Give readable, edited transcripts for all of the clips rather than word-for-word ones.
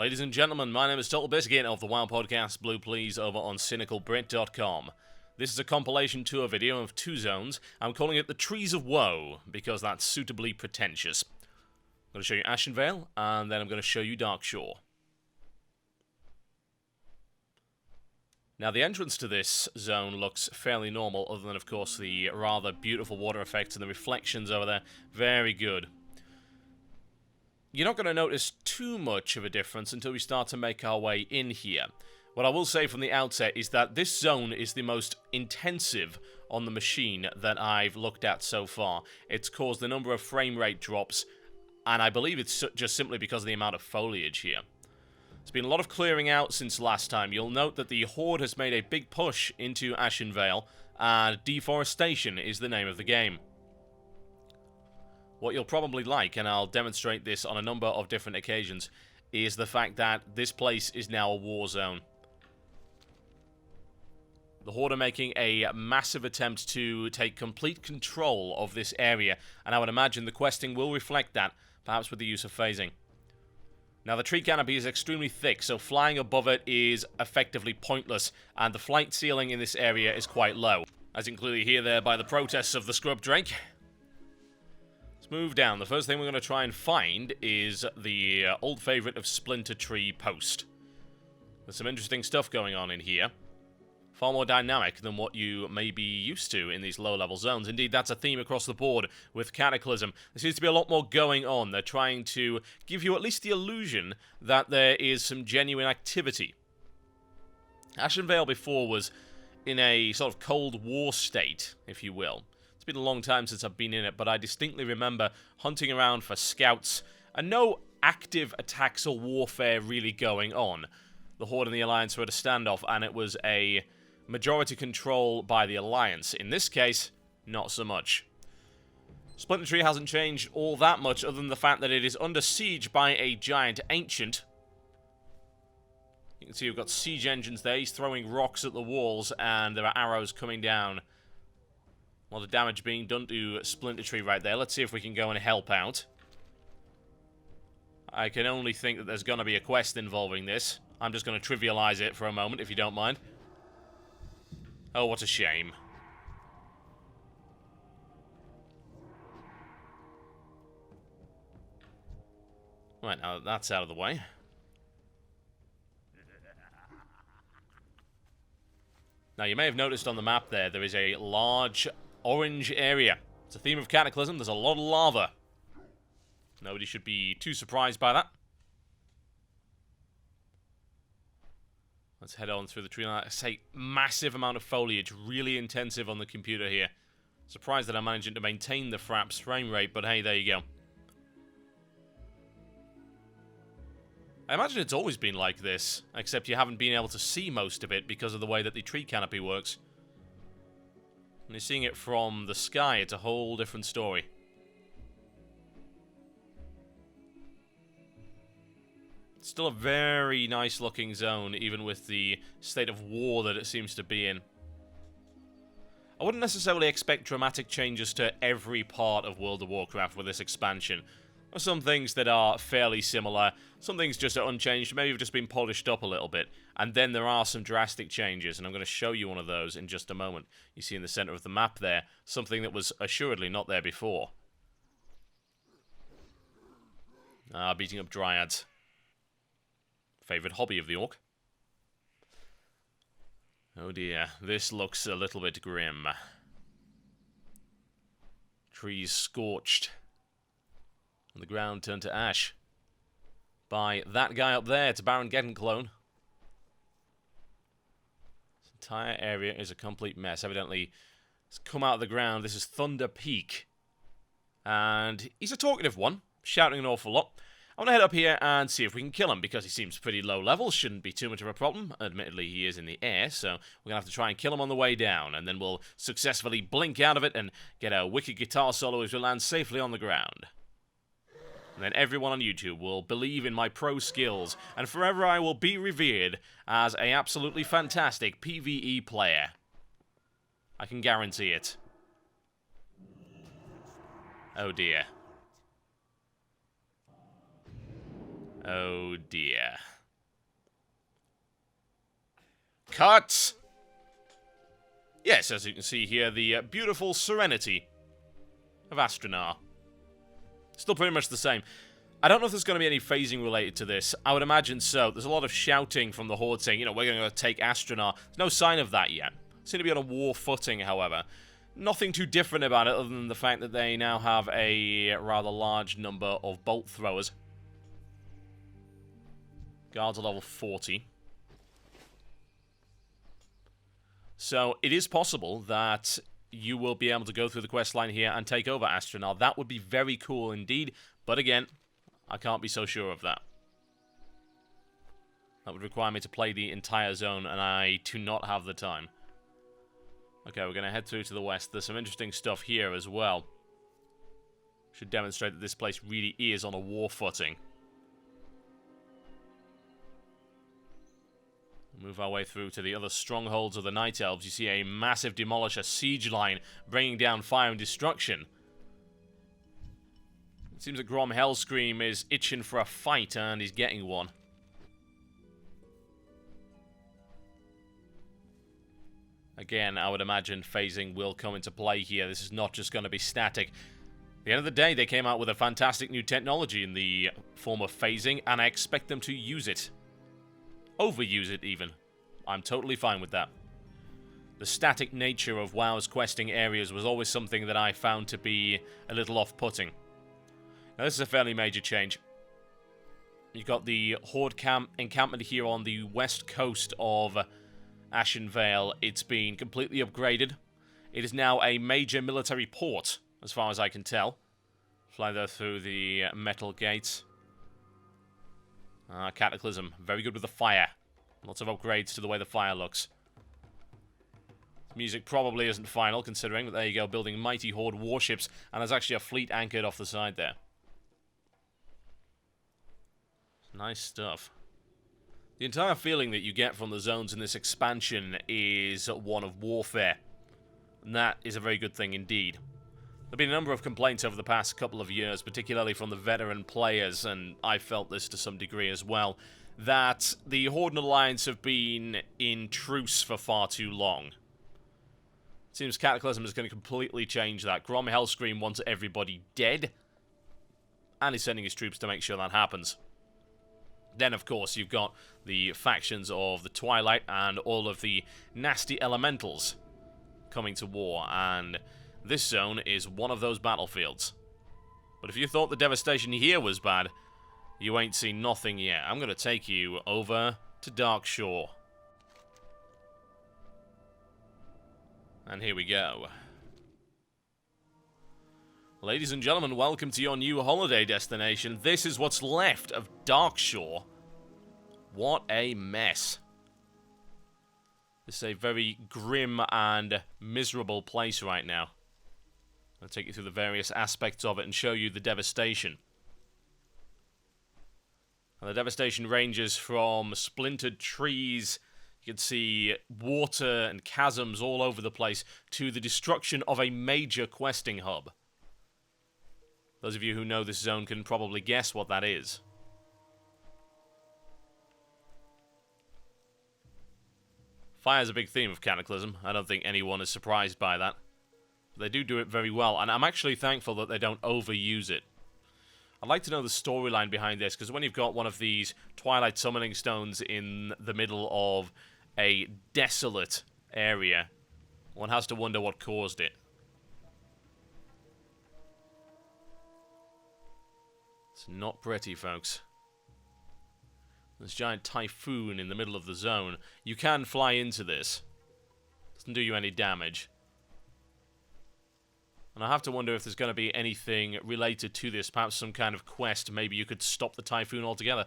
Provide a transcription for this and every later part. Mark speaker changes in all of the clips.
Speaker 1: Ladies and gentlemen, my name is Totalbiscuit of the WoW podcast Blue Please over on cynicalbrit.com. This is a compilation tour video of two zones. I'm calling it the Trees of Woe, because that's suitably pretentious. I'm going to show you Ashenvale, and then I'm going to show you Darkshore. Now, the entrance to this zone looks fairly normal, other than, of course, the rather beautiful water effects and the reflections over there. Very good. You're not going to notice too much of a difference until we start to make our way in here. What I will say from the outset is that this zone is the most intensive on the machine that I've looked at so far. It's caused a number of frame rate drops, and I believe it's just simply because of the amount of foliage here. There's been a lot of clearing out since last time. You'll note that the Horde has made a big push into Ashenvale, and deforestation is the name of the game. What you'll probably like, and I'll demonstrate this on a number of different occasions, is the fact that this place is now a war zone. The Horde are making a massive attempt to take complete control of this area, and I would imagine the questing will reflect that, perhaps with the use of phasing. Now, the tree canopy is extremely thick, so flying above it is effectively pointless, and the flight ceiling in this area is quite low, as you can clearly hear there by the protests of the scrub drake. Let's move down. The first thing we're going to try and find is the old favourite of Splinter tree post. There's some interesting stuff going on in here. Far more dynamic than what you may be used to in these low-level zones. Indeed, that's a theme across the board with Cataclysm. There seems to be a lot more going on. They're trying to give you at least the illusion that there is some genuine activity. Ashenvale before was in a sort of Cold War state, if you will. It's been a long time since I've been in it, but I distinctly remember hunting around for scouts and no active attacks or warfare really going on. The Horde and the Alliance were at a standoff, and it was a majority control by the Alliance. In this case, not so much. Splinter Tree hasn't changed all that much, other than the fact that it is under siege by a giant ancient. You can see we've got siege engines there. He's throwing rocks at the walls, and there are arrows coming down. A lot of damage being done to Splinter Tree right there. Let's see if we can go and help out. I can only think that there's going to be a quest involving this. I'm just going to trivialize it for a moment, if you don't mind. Oh, what a shame. Right, now that's out of the way. Now, you may have noticed on the map there is a large orange area. It's a theme of Cataclysm. There's a lot of lava. Nobody should be too surprised by that. Let's head on through the tree line. I say massive amount of foliage, really intensive on the computer here. Surprised that I'm managing to maintain the Fraps frame rate, but hey, there you go. I imagine it's always been like this, except you haven't been able to see most of it because of the way that the tree canopy works. When you're seeing it from the sky, it's a whole different story. It's still a very nice looking zone, even with the state of war that it seems to be in. I wouldn't necessarily expect dramatic changes to every part of World of Warcraft with this expansion. There are some things that are fairly similar, some things just are unchanged, maybe have just been polished up a little bit, and then there are some drastic changes, and I'm going to show you one of those in just a moment. You see in the center of the map there, something that was assuredly not there before. Beating up dryads. Favorite hobby of the orc. Oh dear, this looks a little bit grim. Trees scorched. And the ground turned to ash. By that guy up there, it's Baron Gettenclone. This entire area is a complete mess. Evidently, it's come out of the ground. This is Thunder Peak. And he's a talkative one, shouting an awful lot. I want to head up here and see if we can kill him, because he seems pretty low level, shouldn't be too much of a problem. Admittedly, he is in the air, so we're going to have to try and kill him on the way down, and then we'll successfully blink out of it and get a wicked guitar solo as we land safely on the ground. And then everyone on YouTube will believe in my pro skills, and forever I will be revered as an absolutely fantastic PvE player. I can guarantee it. Oh dear. Oh dear. Cut! Yes, as you can see here, the beautiful serenity of Astronar. Still pretty much the same. I don't know if there's going to be any phasing related to this. I would imagine so. There's a lot of shouting from the Horde saying, you know, we're going to take Astronar. There's no sign of that yet. Seem to be on a war footing, however. Nothing too different about it other than the fact that they now have a rather large number of bolt throwers. Guards are level 40. So it is possible that you will be able to go through the quest line here and take over Astronar. That would be very cool indeed. But again, I can't be so sure of that. That would require me to play the entire zone, and I do not have the time. Okay, we're going to head through to the west. There's some interesting stuff here as well. Should demonstrate that this place really is on a war footing. Move our way through to the other strongholds of the Night Elves. You see a massive Demolisher siege line bringing down fire and destruction. It seems that Grom Hellscream is itching for a fight, and he's getting one. Again, I would imagine phasing will come into play here. This is not just going to be static. At the end of the day, they came out with a fantastic new technology in the form of phasing, and I expect them to use it. Overuse it, even. I'm totally fine with that. The static nature of WoW's questing areas was always something that I found to be a little off-putting. Now, this is a fairly major change. You've got the Horde encampment here on the west coast of Ashenvale. It's been completely upgraded. It is now a major military port, as far as I can tell. Fly there through the metal gates. Cataclysm. Very good with the fire. Lots of upgrades to the way the fire looks. Music probably isn't final, considering, but there you go, building mighty Horde warships, and there's actually a fleet anchored off the side there. Nice stuff. The entire feeling that you get from the zones in this expansion is one of warfare. And that is a very good thing indeed. There have been a number of complaints over the past couple of years, particularly from the veteran players, and I felt this to some degree as well, that the Horde and Alliance have been in truce for far too long. It seems Cataclysm is going to completely change that. Grom Hellscream wants everybody dead, and he's sending his troops to make sure that happens. Then, of course, you've got the factions of the Twilight and all of the nasty elementals coming to war, and this zone is one of those battlefields. But if you thought the devastation here was bad, you ain't seen nothing yet. I'm going to take you over to Darkshore. And here we go. Ladies and gentlemen, welcome to your new holiday destination. This is what's left of Darkshore. What a mess. This is a very grim and miserable place right now. I'll take you through the various aspects of it and show you the devastation. And the devastation ranges from splintered trees, you can see water and chasms all over the place, to the destruction of a major questing hub. Those of you who know this zone can probably guess what that is. Fire is a big theme of Cataclysm. I don't think anyone is surprised by that. They do it very well, and I'm actually thankful that they don't overuse it. I'd like to know the storyline behind this, because when you've got one of these Twilight Summoning Stones in the middle of a desolate area, one has to wonder what caused it. It's not pretty, folks. This giant typhoon in the middle of the zone. You can fly into this. Doesn't do you any damage. And I have to wonder if there's going to be anything related to this. Perhaps some kind of quest. Maybe you could stop the typhoon altogether.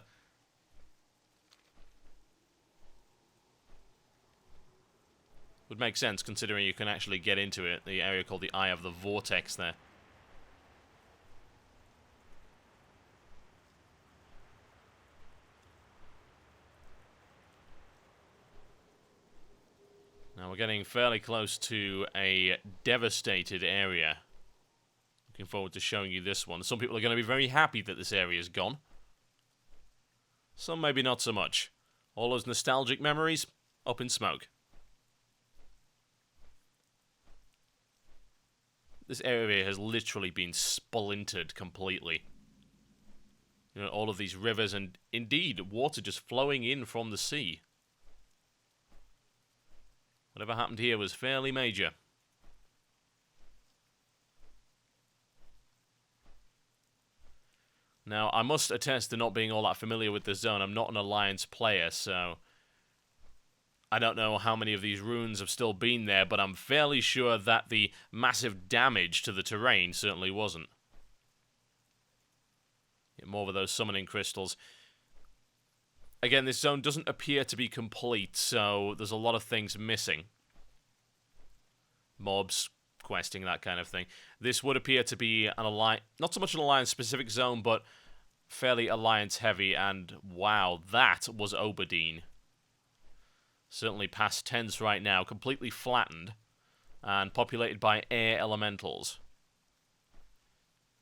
Speaker 1: Would make sense, considering you can actually get into it. The area called the Eye of the Vortex there. Now we're getting fairly close to a devastated area. Looking forward to showing you this one. Some people are going to be very happy that this area is gone. Some maybe not so much. All those nostalgic memories? up in smoke. This area has literally been splintered completely. You know, all of these rivers and, indeed, water just flowing in from the sea. Whatever happened here was fairly major. Now, I must attest to not being all that familiar with the zone. I'm not an Alliance player, so I don't know how many of these runes have still been there, but I'm fairly sure that the massive damage to the terrain certainly wasn't. Get more of those summoning crystals. Again, this zone doesn't appear to be complete, so there's a lot of things missing. Mobs, questing, that kind of thing. This would appear to be an Alliance, not so much an Alliance-specific zone, but fairly Alliance-heavy, and wow, that was Oberdeen. Certainly past tense right now, completely flattened, and populated by air elementals.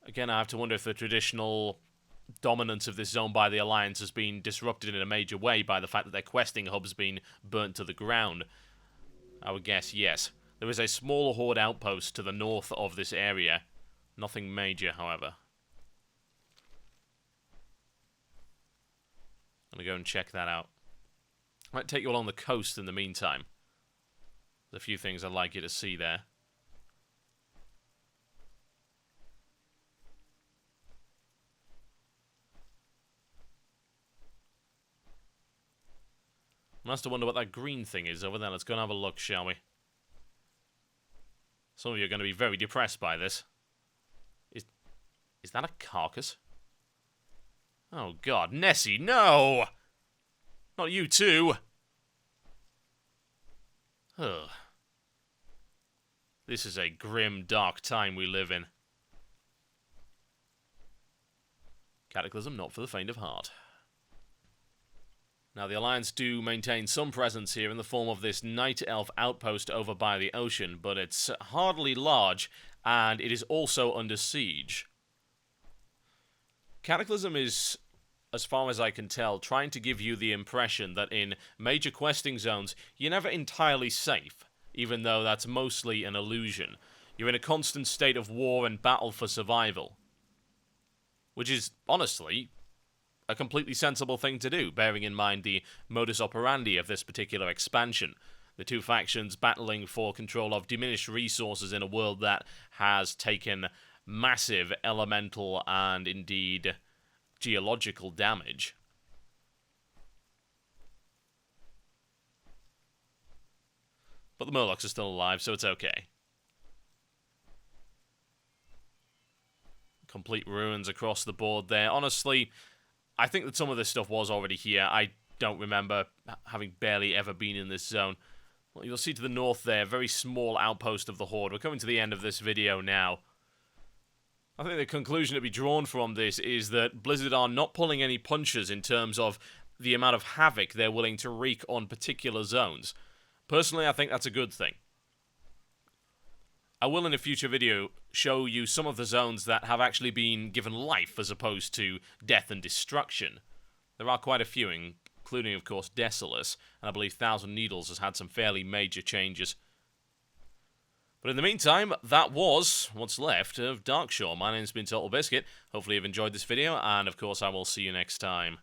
Speaker 1: Again, I have to wonder if the traditional dominance of this zone by the Alliance has been disrupted in a major way by the fact that their questing hub's been burnt to the ground. I would guess yes. There is a small horde outpost to the north of this area. Nothing major, however. I'm going to go and check that out. I might take you along the coast in the meantime. There's a few things I'd like you to see there. I must wonder what that green thing is over there. Let's go and have a look, shall we? Some of you are going to be very depressed by this. Is that a carcass? Oh god, Nessie, no! Not you too! Ugh. This is a grim, dark time we live in. Cataclysm, not for the faint of heart. Now, the Alliance do maintain some presence here in the form of this Night Elf outpost over by the ocean, but it's hardly large, and it is also under siege. Cataclysm is, as far as I can tell, trying to give you the impression that in major questing zones, you're never entirely safe, even though that's mostly an illusion. You're in a constant state of war and battle for survival. Which is, honestly, a completely sensible thing to do, bearing in mind the modus operandi of this particular expansion. The two factions battling for control of diminished resources in a world that has taken massive elemental and, indeed, geological damage. But the Murlocs are still alive, so it's okay. Complete ruins across the board there. Honestly, I think that some of this stuff was already here. I don't remember having barely ever been in this zone. Well, you'll see to the north there, a very small outpost of the Horde. We're coming to the end of this video now. I think the conclusion to be drawn from this is that Blizzard are not pulling any punches in terms of the amount of havoc they're willing to wreak on particular zones. Personally, I think that's a good thing. I will, in a future video, show you some of the zones that have actually been given life as opposed to death and destruction. There are quite a few, including, of course, Desolus, and I believe Thousand Needles has had some fairly major changes. But in the meantime, that was what's left of Darkshore. My name's been Totalbiscuit. Hopefully you've enjoyed this video, and of course I will see you next time.